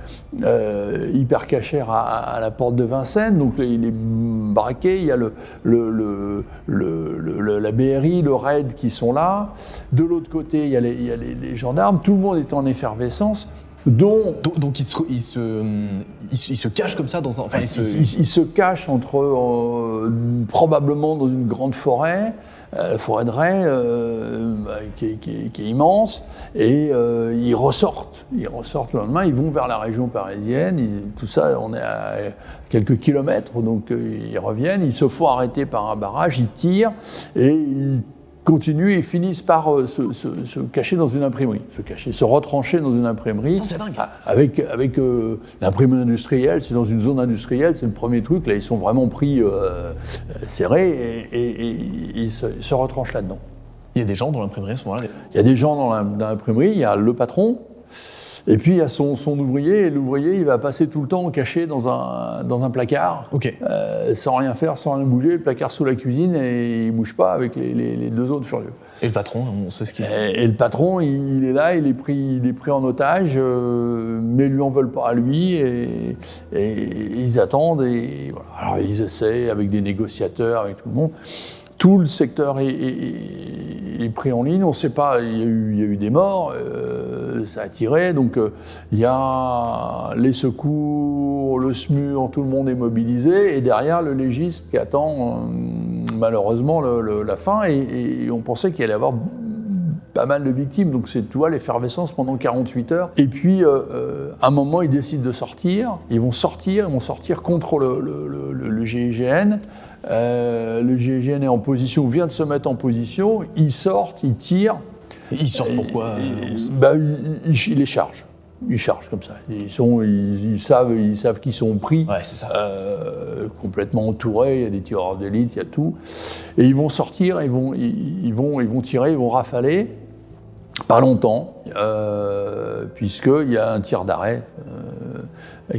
hypercachère à la porte de Vincennes. Donc il est braqué, il y a la BRI, le RAID qui sont là. De l'autre côté, il y a les gendarmes, tout le monde est en effervescence.
Donc il se cache comme ça dans un... Enfin,
il se cache probablement dans une grande forêt, la forêt de Ray, qui est immense, et ils ressortent le lendemain, ils vont vers la région parisienne, tout ça, on est à quelques kilomètres, donc ils reviennent, ils se font arrêter par un barrage, ils tirent, et ils continuent et finissent par se cacher dans une imprimerie, se retrancher dans une imprimerie.
C'est dingue.
Avec l'imprimerie industrielle, c'est dans une zone industrielle, c'est le premier truc, là ils sont vraiment pris serrés et ils se retranchent là-dedans.
Il y a des gens dans l'imprimerie à ce moment-là?
Il y a des gens dans l'imprimerie, il y a le patron, et puis il y a son ouvrier, et l'ouvrier il va passer tout le temps caché dans un placard,
okay.
Sans rien faire, sans rien bouger, le placard sous la cuisine, et il ne bouge pas avec les deux autres furieux.
Et le patron, on sait ce qu'il est.
Et le patron, il est là, il est pris en otage, mais lui en veulent pas à lui, et ils attendent, et voilà. Alors ils essaient avec des négociateurs, avec tout le monde. Tout le secteur est pris en ligne, on ne sait pas, il y a eu des morts, ça a tiré. Donc il y a les secours, le SMUR, tout le monde est mobilisé, et derrière le légiste qui attend malheureusement la fin, et on pensait qu'il allait y avoir pas mal de victimes, donc c'est, tu vois, l'effervescence pendant 48 heures. Et puis, à un moment, ils décident de sortir. Ils vont sortir contre le GIGN. Le GIGN est en position, vient de se mettre en position. Ils sortent, ils tirent.
Ils sortent pourquoi
Ils les chargent. Ils chargent comme ça. Ils savent qu'ils sont pris,
ouais, c'est ça.
complètement entourés. Il y a des tireurs d'élite, il y a tout. Et ils vont sortir, ils vont tirer, ils vont rafaler. Pas longtemps, puisqu'il y a un tir d'arrêt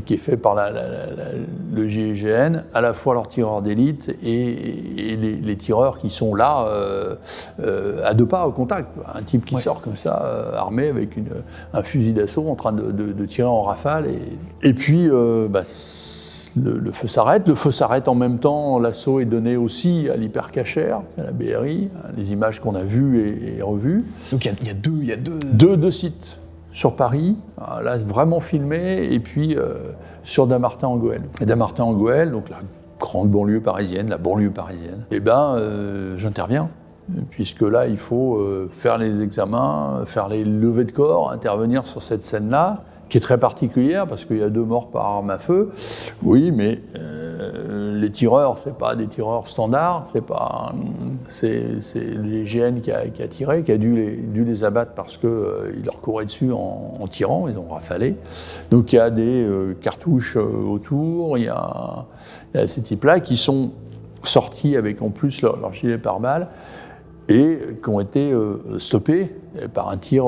qui est fait par le GIGN, à la fois leurs tireurs d'élite et les tireurs qui sont là à 2 pas au contact. Un type qui sort comme ça, armé avec un fusil d'assaut en train de tirer en rafale. Et puis, le feu s'arrête. Le feu s'arrête en même temps. L'assaut est donné aussi à l'hypercachère, à la BRI, les images qu'on a vues et revues.
Donc il y a
deux sites sur Paris, là vraiment filmés, et puis sur Dammartin-en-Gohelle. Et Dammartin-en-Gohelle, donc la grande banlieue parisienne, la banlieue parisienne, j'interviens. Puisque là, il faut faire les examens, faire les levées de corps, intervenir sur cette scène-là, qui est très particulière parce qu'il y a 2 morts par arme à feu. Oui, mais les tireurs, c'est pas des tireurs standards, c'est le GIGN qui a tiré, qui a dû les abattre parce qu'ils leur couraient dessus en tirant, ils ont rafalé. Donc il y a des cartouches autour, il y a ces types-là qui sont sortis avec en plus leur gilet pare-balles et qui ont été stoppés par un tir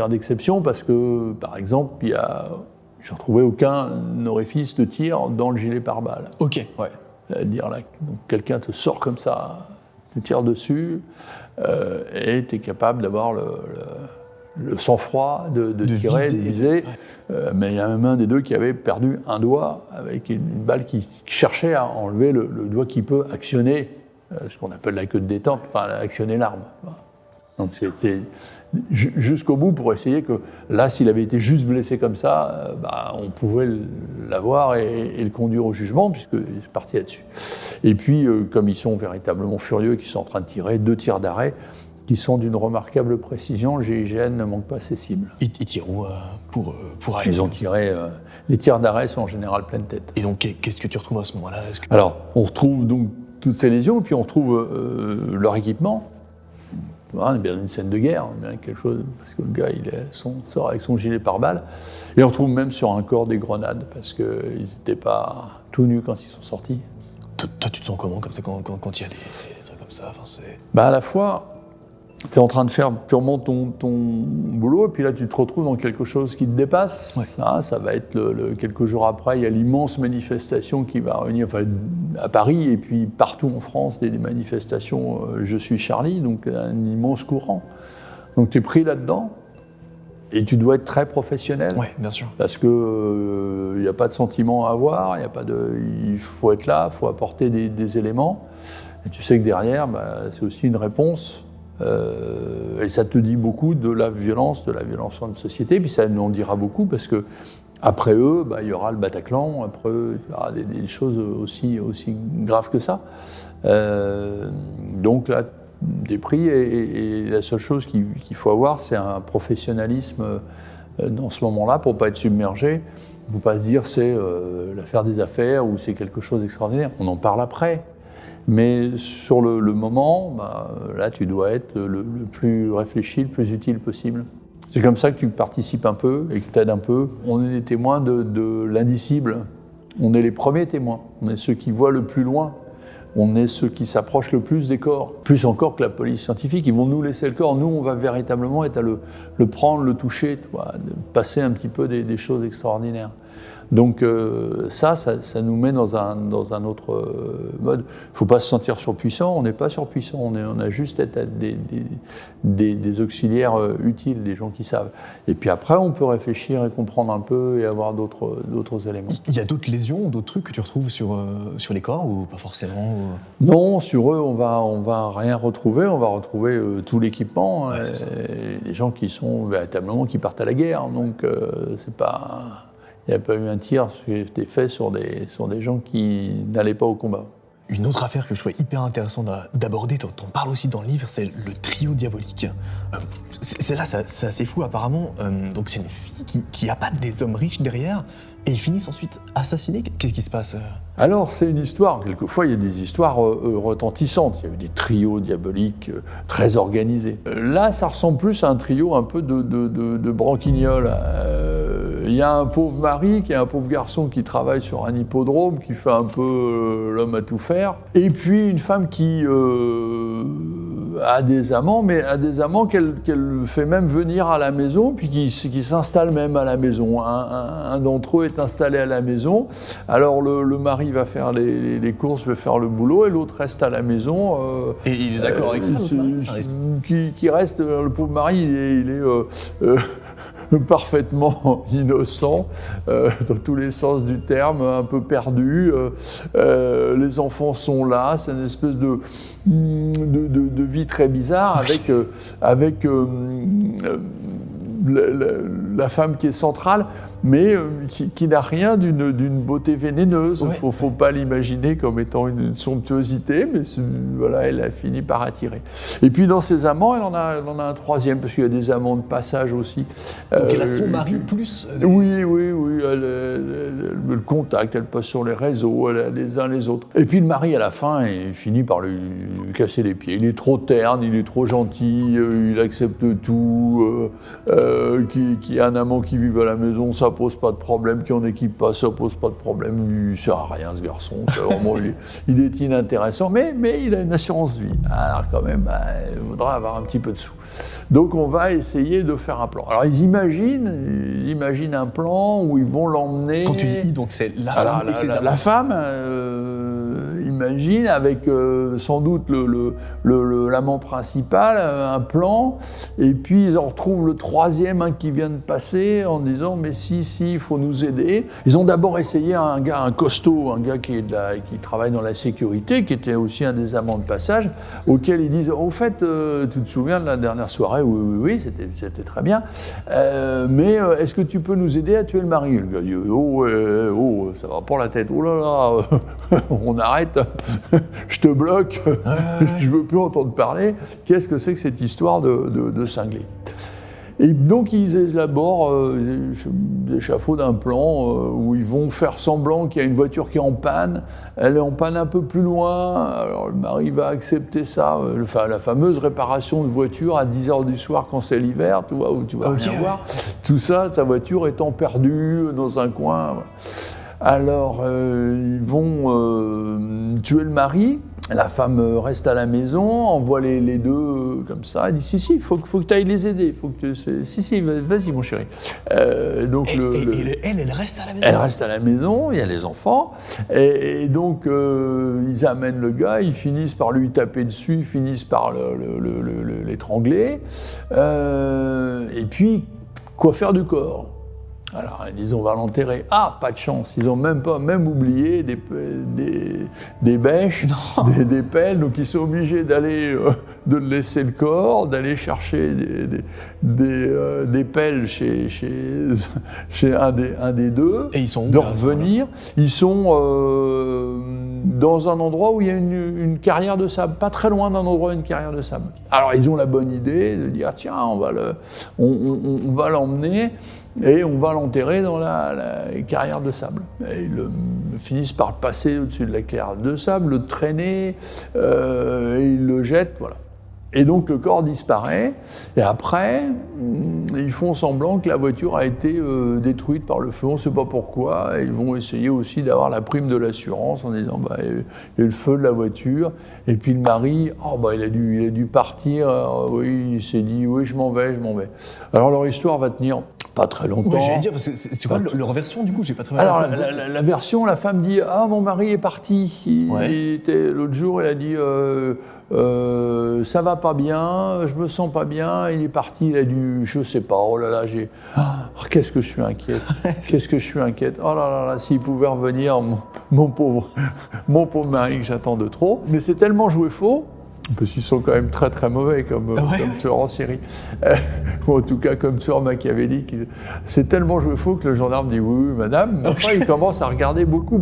d'exception parce que, par exemple, j'ai retrouvé aucun orifice de tir dans le gilet pare-balles.
Ok, ouais.
C'est-à-dire là, donc quelqu'un te sort comme ça, te tire dessus, et tu es capable d'avoir le sang-froid de tirer, de viser. Ouais. Mais il y a même un des deux qui avait perdu un doigt avec une balle qui cherchait à enlever le doigt qui peut actionner ce qu'on appelle la queue de détente, enfin actionner l'arme. Donc c'est jusqu'au bout pour essayer que là, s'il avait été juste blessé comme ça, on pouvait l'avoir et le conduire au jugement, puisqu'il est parti là-dessus. Et puis, comme ils sont véritablement furieux, qu'ils sont en train de tirer 2 tirs d'arrêt, qui sont d'une remarquable précision, le GIGN ne manque pas ses cibles.
Ils tirent où pour arrêter?
Ils ont tiré. Les tirs d'arrêt sont en général pleine tête.
Et donc, qu'est-ce que tu retrouves à ce moment-là?
Alors, on retrouve donc toutes ces lésions, et puis on retrouve leur équipement. On a bien une scène de guerre, bien quelque chose, parce que le gars sort avec son gilet pare-balles. Et on trouve même sur un corps des grenades, parce qu'ils n'étaient pas tout nus quand ils sont sortis.
Toi, tu te sens comment comme ça, quand il y a des trucs comme ça?
À la fois, tu es en train de faire purement ton boulot, et puis là, tu te retrouves dans quelque chose qui te dépasse. Ouais. Ça va être quelques jours après, il y a l'immense manifestation qui va réunir à Paris, et puis partout en France, des manifestations « Je suis Charlie », donc un immense courant. Donc tu es pris là-dedans, et tu dois être très professionnel.
Oui, bien sûr.
Parce qu'il n'y a pas de sentiment à avoir, il faut être là, il faut apporter des éléments. Et tu sais que derrière, c'est aussi une réponse. Et ça te dit beaucoup de la violence en société, puis ça nous en dira beaucoup parce que après eux, il y aura le Bataclan, après eux, il y aura des choses aussi graves que ça. Donc là, des prix, et la seule chose qu'il faut avoir, c'est un professionnalisme dans ce moment-là pour ne pas être submergé. Il ne faut pas se dire c'est l'affaire des affaires ou c'est quelque chose d'extraordinaire. On en parle après. Mais sur le moment, là, tu dois être le plus réfléchi, le plus utile possible. C'est comme ça que tu participes un peu et que tu aides un peu. On est des témoins de l'indicible. On est les premiers témoins. On est ceux qui voient le plus loin. On est ceux qui s'approchent le plus des corps. Plus encore que la police scientifique. Ils vont nous laisser le corps. Nous, on va véritablement être à le prendre, le toucher, passer un petit peu des choses extraordinaires. Donc ça nous met dans un autre mode. Il ne faut pas se sentir surpuissant, on n'est pas surpuissant, on a juste à être des auxiliaires utiles, des gens qui savent. Et puis après, on peut réfléchir et comprendre un peu et avoir d'autres éléments.
Il y a d'autres lésions, d'autres trucs que tu retrouves sur les corps ou pas forcément
Non, sur eux, on va rien retrouver, on va retrouver tout l'équipement.
Ouais, c'est ça.
Les gens qui sont véritablement qui partent à la guerre, donc c'est pas... Il n'y a pas eu un tir qui a été fait sur des gens qui n'allaient pas au combat.
Une autre affaire que je trouvais hyper intéressante d'aborder, t'en parles aussi dans le livre, c'est le trio diabolique. C'est assez fou apparemment. Donc c'est une fille qui appâte des hommes riches derrière et ils finissent ensuite assassinés. Qu'est-ce qui se passe
Alors c'est une histoire, quelquefois il y a des histoires retentissantes. Il y a eu des trios diaboliques très organisés. Là ça ressemble plus à un trio un peu de branquignoles. Il y a un pauvre mari qui est un pauvre garçon qui travaille sur un hippodrome, qui fait un peu l'homme à tout faire. Et puis une femme qui a des amants, mais a des amants qu'elle fait même venir à la maison, puis qui s'installe même à la maison. Un d'entre eux est installé à la maison. Alors le mari va faire les courses, va faire le boulot, et l'autre reste à la maison.
Et il est d'accord avec ça
qui reste, le pauvre mari, il est parfaitement innocent, dans tous les sens du terme, un peu perdu. Les enfants sont là, c'est une espèce de vie très bizarre avec la femme qui est centrale, mais qui n'a rien d'une beauté vénéneuse. Il ne faut pas l'imaginer comme étant une somptuosité, mais voilà, elle a fini par attirer. Et puis dans ses amants, elle en a un troisième, parce qu'il y a des amants de passage aussi.
Donc elle a son mari plus...
Oui, elle le contacte, elle passe sur les réseaux, elle a les uns les autres. Et puis le mari, à la fin, il finit par lui casser les pieds. Il est trop terne, il est trop gentil, il accepte tout, qu'il y a un amant qui vive à la maison, ça pose pas de problème, qu'il en équipe pas, ça pose pas de problème. Il sert à rien, ce garçon. Vraiment, il est inintéressant, mais il a une assurance vie. Alors quand même, il voudra avoir un petit peu de sous. Donc on va essayer de faire un plan. Alors ils imaginent un plan où ils vont l'emmener...
Quand tu dis donc c'est la femme et ses amants.
La femme imagine avec sans doute l'amant principal un plan, et puis ils en retrouvent le troisième qui vient de passer en disant mais si, il faut nous aider. Ils ont d'abord essayé un costaud, un gars qui travaille dans la sécurité, qui était aussi un des amants de passage, auquel ils disent au fait, tu te souviens de la dernière soirée? Oui, c'était très bien, mais est-ce que tu peux nous aider à tuer le mari? Le gars dit ça va pour la tête, oh là là, on arrête, je te bloque, je veux plus entendre parler, qu'est-ce que c'est que cette histoire de cinglé? Et donc ils élaborent l'échafaud d'un plan où ils vont faire semblant qu'il y a une voiture qui est en panne, elle est en panne un peu plus loin, alors le mari va accepter ça, la fameuse réparation de voiture à 10h du soir quand c'est l'hiver, tu vois, où tu vas rien voir, tout ça, ta voiture étant perdue dans un coin. Voilà. Alors ils vont tuer le mari. La femme reste à la maison, envoie les deux comme ça. Elle dit si, il faut que tu ailles les aider. Si, vas-y mon chéri. Donc
elle reste à la maison.
Elle reste à la maison. Il y a les enfants. Et donc ils amènent le gars. Ils finissent par lui taper dessus. Ils finissent par l'étrangler. Et puis quoi faire du corps? Alors ils disent on va l'enterrer. Ah, pas de chance, ils ont même oublié des bêches, des pelles, donc ils sont obligés de laisser le corps, d'aller chercher des pelles chez un des deux,
et ils sont
de revenir. Ils sont dans un endroit où il y a une carrière de sable, pas très loin d'un endroit où il y a une carrière de sable. Alors ils ont la bonne idée de dire tiens, on va l'emmener et on va l'enterrer dans la carrière de sable. Et ils finissent par passer au-dessus de la carrière de sable, le traîner, et ils le jettent, voilà. Et donc le corps disparaît, et après, ils font semblant que la voiture a été détruite par le feu, on ne sait pas pourquoi, et ils vont essayer aussi d'avoir la prime de l'assurance en disant il y a eu le feu de la voiture, et puis le mari, il a dû partir, oui, il s'est dit oui je m'en vais. Alors leur histoire va tenir pas très longtemps.
Ouais, j'allais dire, parce que c'est quoi leur version du coup? J'ai pas très bien
Alors,
compris.
la version, la femme dit « Ah, mon mari est parti. Il était l'autre jour, elle a dit ça va pas bien, je me sens pas bien. Il est parti, il a dû, je sais pas, oh là là, qu'est-ce que je suis inquiète. Qu'est-ce que je suis inquiète. Oh là là là, s'il pouvait revenir, mon pauvre mari que j'attends de trop. » Mais c'est tellement joué faux. Parce qu'ils sont quand même très très mauvais comme tueurs en série, ou en tout cas comme tueurs machiavéliques. C'est tellement joué faux que le gendarme dit oui madame, mais enfin il commence à regarder beaucoup,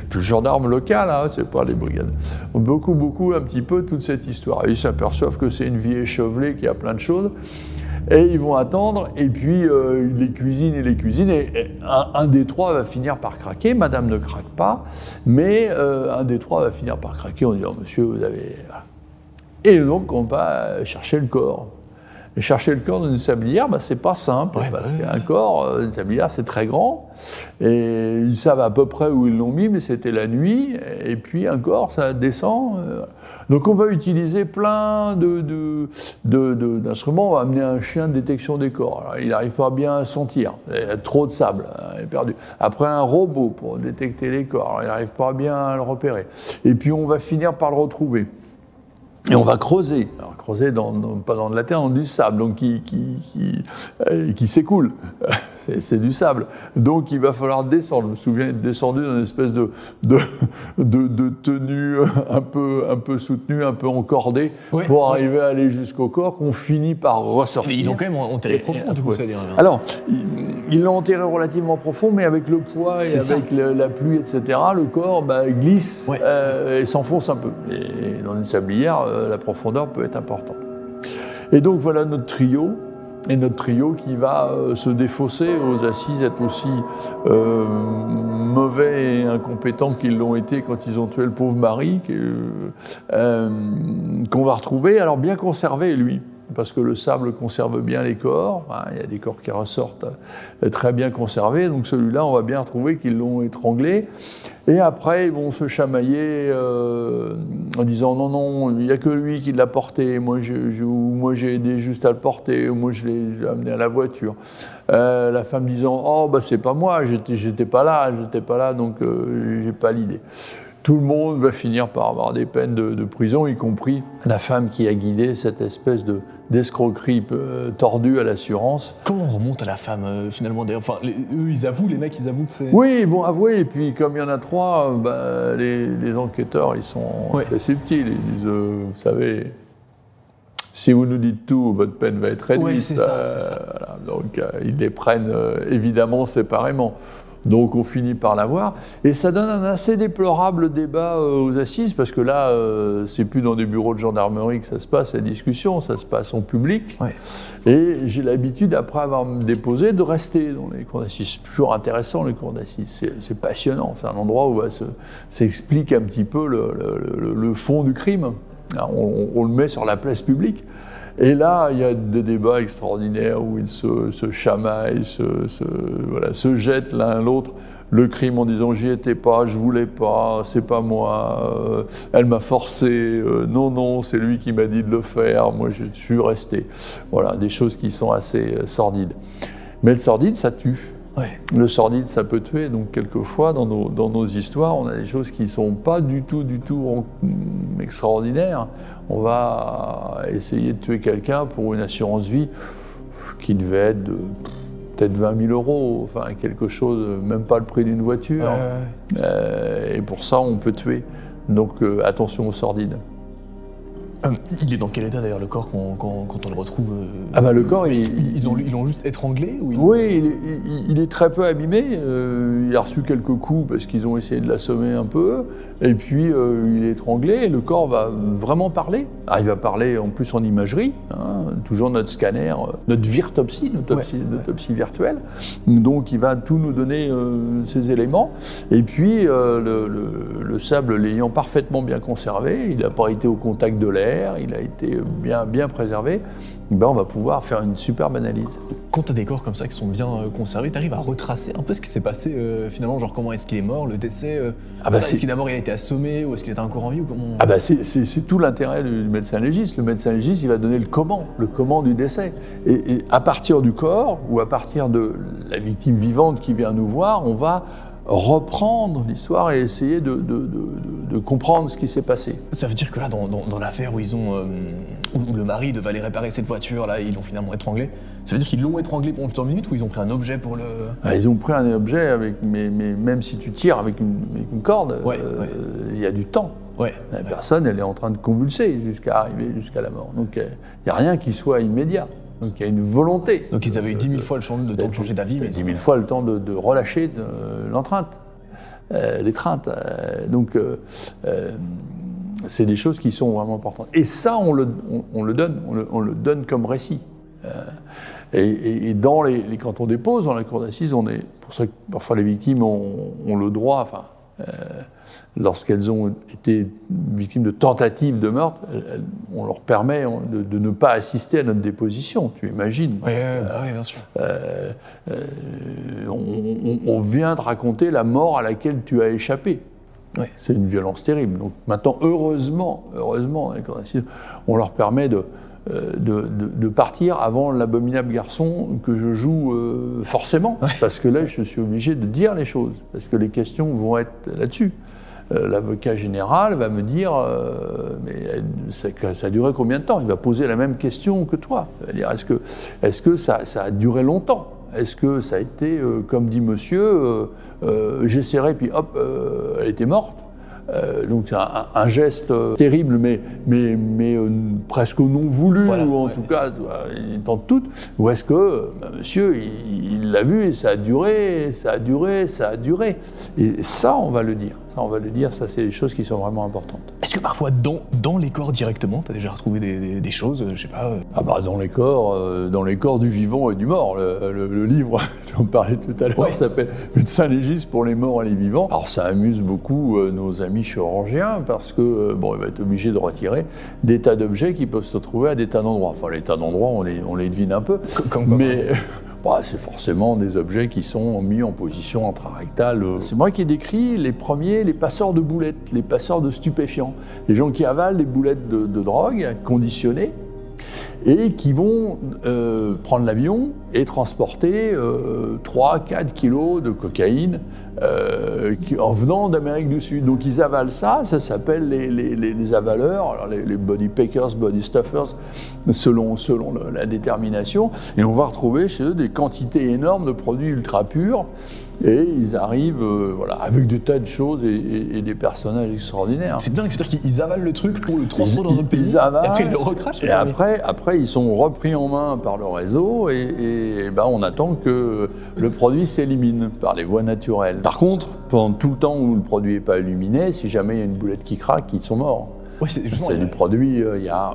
puis le gendarme local, hein, c'est pas les brigades, beaucoup un petit peu toute cette histoire. Et ils s'aperçoivent que c'est une vie échevelée qui a plein de choses, et ils vont attendre, et puis ils les cuisinent, et un des trois va finir par craquer, madame ne craque pas, mais un des trois va finir par craquer en disant monsieur vous avez... Et donc, on va chercher le corps. Et chercher le corps d'une sablière, c'est pas simple, parce qu'un corps, une sablière, c'est très grand. Et ils savent à peu près où ils l'ont mis, mais c'était la nuit. Et puis, un corps, ça descend. Donc, on va utiliser plein d'instruments. On va amener un chien de détection des corps. Alors, il n'arrive pas bien à sentir. Il y a trop de sable, il est perdu. Après, un robot pour détecter les corps. Alors, il n'arrive pas bien à le repérer. Et puis, on va finir par le retrouver. Et on va creuser, alors creuser pas dans de la terre, dans du sable, donc qui s'écoule. C'est du sable. Donc il va falloir descendre. Je me souviens être descendu dans une espèce de tenue un peu soutenue, un peu encordée, pour arriver à aller jusqu'au corps, qu'on finit par ressortir.
Mais ils l'ont quand même enterré profond, du coup, ça veut dire.
Alors, ils l'ont enterré relativement profond, mais avec le poids et avec la pluie, etc., le corps glisse et s'enfonce un peu. Et dans une sablière, la profondeur peut être importante. Et donc voilà notre trio. Et notre trio qui va se défausser aux assises, être aussi mauvais et incompétents qu'ils l'ont été quand ils ont tué le pauvre mari, qu'on va retrouver, alors bien conservé lui, parce que le sable conserve bien les corps, il y a des corps qui ressortent très bien conservés, donc celui-là on va bien retrouver qu'ils l'ont étranglé, et après ils vont se chamailler en disant non, il n'y a que lui qui l'a porté, moi j'ai aidé juste à le porter, moi je l'ai amené à la voiture. La femme disant oh c'est pas moi, j'étais pas là, donc j'ai pas l'idée. Tout le monde va finir par avoir des peines de prison, y compris la femme qui a guidé cette espèce d'escroquerie tordue à l'assurance.
Comment on remonte à la femme finalement d'ailleurs? Enfin, eux ils avouent, les mecs ils avouent que c'est...
Oui, ils vont avouer, et puis comme il y en a trois, les enquêteurs ils sont très subtils, ils disent vous savez, si vous nous dites tout, votre peine va être réduite.
Oui, c'est ça.
Voilà. Donc ils les prennent évidemment séparément. Donc on finit par l'avoir, et ça donne un assez déplorable débat aux assises, parce que là, c'est plus dans des bureaux de gendarmerie que ça se passe, la discussion, ça se passe en public. Et j'ai l'habitude, après avoir déposé, de rester dans les cours d'assises. C'est toujours intéressant, les cours d'assises, c'est passionnant, c'est un endroit où s'explique un petit peu le fond du crime. Alors, on le met sur la place publique. Et là, il y a des débats extraordinaires où ils se chamaillent, se jettent l'un l'autre le crime en disant « j'y étais pas, je voulais pas, c'est pas moi, elle m'a forcé, non, c'est lui qui m'a dit de le faire, moi je suis resté ». Voilà, des choses qui sont assez sordides. Mais le sordide, ça tue. Le sordide, ça peut tuer, donc quelquefois dans nos histoires, on a des choses qui ne sont pas du tout extraordinaires. On va essayer de tuer quelqu'un pour une assurance vie qui devait être de peut-être 20 000 €, enfin quelque chose, même pas le prix d'une voiture. Et pour ça, on peut tuer. Donc attention au sordide.
Il est dans quel état d'ailleurs le corps quand on le retrouve
Le corps,
ils l'ont juste étranglé ou
Oui, il est très peu abîmé. Il a reçu quelques coups parce qu'ils ont essayé de l'assommer un peu. Et puis il est étranglé et le corps va vraiment parler. Alors, il va parler en plus en imagerie, toujours notre scanner, notre virtopsie, notre autopsie virtuelle. Donc il va tout nous donner ces éléments. Et puis le sable l'ayant parfaitement bien conservé, il n'a pas été au contact de l'air. clair, il a été bien préservé, on va pouvoir faire une superbe analyse.
Quand tu as des corps comme ça qui sont bien conservés, tu arrives à retracer un peu ce qui s'est passé finalement, genre comment est-ce qu'il est mort, le décès, est-ce qu'il d'abord il a été assommé ou est-ce qu'il était encore en vie ou comment...
C'est tout l'intérêt du médecin légiste. Le médecin légiste, il va donner le comment du décès. Et à partir du corps ou à partir de la victime vivante qui vient nous voir, on va reprendre l'histoire et essayer de comprendre ce qui s'est passé.
Ça veut dire que là, dans l'affaire où où le mari devait aller réparer cette voiture, là, ils l'ont finalement étranglé, ça veut dire qu'ils l'ont étranglé pendant plusieurs minutes ou ils ont pris un objet pour le...
Ils ont pris un objet, mais même si tu tires avec une corde, il y a du temps. La personne, elle est en train de convulser jusqu'à arriver jusqu'à la mort. Donc il n'y a rien qui soit immédiat. Donc il y a une volonté.
Donc ils avaient eu 10 000 fois le temps de changer d'avis.
10 000 fois le temps de relâcher l'entrainte, l'étreinte. C'est des choses qui sont vraiment importantes. Et ça, on le donne comme récit. Et quand on dépose dans la cour d'assises, c'est pour ça que parfois les victimes ont le droit, lorsqu'elles ont été victimes de tentatives de meurtre, on leur permet de ne pas assister à notre déposition, tu imagines.
Oui, bien sûr.
On vient de raconter la mort à laquelle tu as échappé. Ouais. C'est une violence terrible. Donc maintenant, heureusement, on leur permet de partir avant l'abominable garçon que je joue forcément, parce que là, je suis obligé de dire les choses, parce que les questions vont être là-dessus. L'avocat général va me dire mais ça a duré combien de temps ? Il va poser la même question que toi. Il va dire est-ce que ça a duré longtemps ? Est-ce que ça a été, comme dit monsieur, j'ai serré puis hop, elle était morte ? Donc c'est un geste terrible, mais presque non voulu, ou en tout cas, il tente tout. Ou est-ce que monsieur, il l'a vu et ça a duré. Et ça, on va le dire. Ça, c'est des choses qui sont vraiment importantes.
Est-ce que parfois, dans les corps directement, tu as déjà retrouvé des choses, je sais pas...
Dans les corps du vivant et du mort. Le livre dont on parlait tout à l'heure s'appelle « Médecin légiste pour les morts et les vivants ». Alors ça amuse beaucoup nos amis chirurgiens parce que il va être obligé de retirer des tas d'objets qui peuvent se trouver à des tas d'endroits. Enfin, les tas d'endroits, on les devine un peu.
Comme quoi,
mais c'est forcément des objets qui sont mis en position intrarectale. C'est moi qui ai décrit les premiers, les passeurs de boulettes, les passeurs de stupéfiants. Les gens qui avalent des boulettes de drogue conditionnées et qui vont prendre l'avion et transporter 3-4 kilos de cocaïne en venant d'Amérique du Sud. Donc ils avalent ça s'appelle les avaleurs, alors les body packers, body stuffers, selon la détermination. Et on va retrouver chez eux des quantités énormes de produits ultra purs. Et ils arrivent avec des tas de choses et des personnages extraordinaires.
C'est dingue, c'est-à-dire qu'ils avalent le truc pour le transformer dans un pays, et après ils le recrachent.
Et après, ils sont repris en main par le réseau et on attend que le produit s'élimine par les voies naturelles. Par contre, pendant tout le temps où le produit n'est pas éliminé, si jamais il y a une boulette qui craque, ils sont morts.
Ouais, c'est
du produit,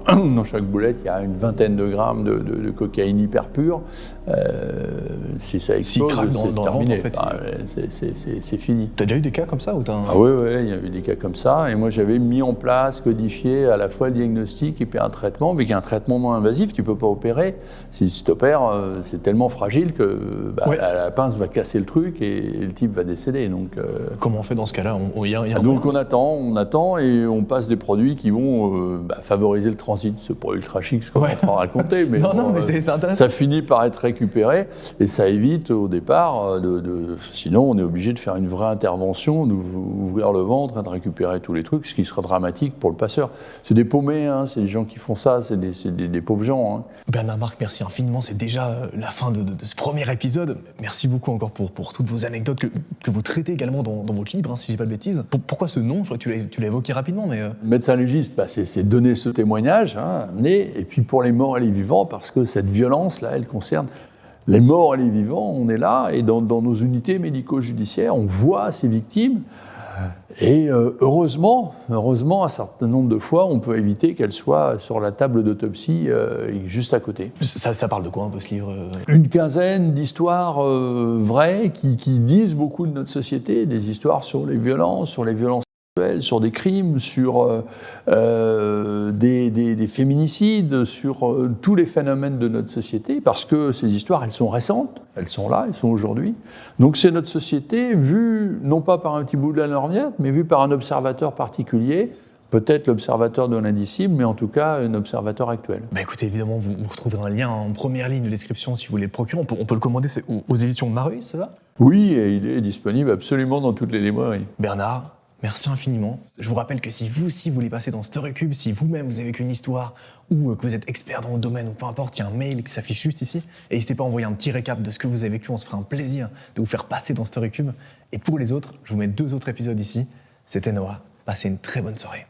dans chaque boulette, il y a une vingtaine de grammes de cocaïne hyper pure. Si ça explose, c'est terminé. En fait, c'est fini.
T'as déjà eu des cas comme ça ou
Oui, il y a eu des cas comme ça. Et moi, j'avais mis en place, codifié à la fois le diagnostic et puis un traitement, mais qui est un traitement non invasif. Tu ne peux pas opérer. Si tu opères, c'est tellement fragile que la pince va casser le truc et le type va décéder. Donc,
comment on fait dans ce cas-là ?
Donc on attend et on passe des produits qui vont favoriser le transit. C'est pas ultra chic ce qu'on est en train de raconter, mais,
mais c'est intéressant.
Ça finit par être récupéré et ça évite au départ sinon on est obligé de faire une vraie intervention, d'ouvrir le ventre et de récupérer tous les trucs, ce qui sera dramatique pour le passeur. C'est des paumés, c'est des gens qui font ça, c'est des pauvres gens.
Bernard Marc, merci infiniment, c'est déjà la fin de ce premier épisode. Merci beaucoup encore pour toutes vos anecdotes que vous traitez également dans votre livre, si je dis pas de bêtises. Pourquoi ce nom ? Je crois que tu l'as évoqué rapidement, mais...
Médecin légiste, c'est donner ce témoignage, amener, et puis pour les morts et les vivants, parce que cette violence-là, elle concerne les morts et les vivants, on est là, et dans nos unités médico-judiciaires, on voit ces victimes, et heureusement, un certain nombre de fois, on peut éviter qu'elles soient sur la table d'autopsie juste à côté.
Ça parle de quoi un peu ce livre ?
Une quinzaine d'histoires vraies qui disent beaucoup de notre société, des histoires sur les violences sur des crimes, sur des féminicides, sur tous les phénomènes de notre société, parce que ces histoires, elles sont récentes, elles sont là, elles sont aujourd'hui. Donc c'est notre société vue, non pas par un petit bout de la lorgnette, mais vue par un observateur particulier, peut-être l'observateur de l'indicible, mais en tout cas un observateur actuel.
Bah écoutez, évidemment, vous retrouverez un lien en première ligne de description si vous voulez le procurer. On peut le commander, c'est aux éditions de Mareuil, c'est ça?
Oui, et il est disponible absolument dans toutes les librairies.
Bernard, merci infiniment. Je vous rappelle que si vous aussi voulez passer dans StoryCube, si vous-même vous avez une histoire ou que vous êtes expert dans le domaine ou peu importe, il y a un mail qui s'affiche juste ici. Et n'hésitez pas à envoyer un petit récap de ce que vous avez vécu, on se fera un plaisir de vous faire passer dans StoryCube. Et pour les autres, je vous mets 2 autres épisodes ici. C'était Noah, passez une très bonne soirée.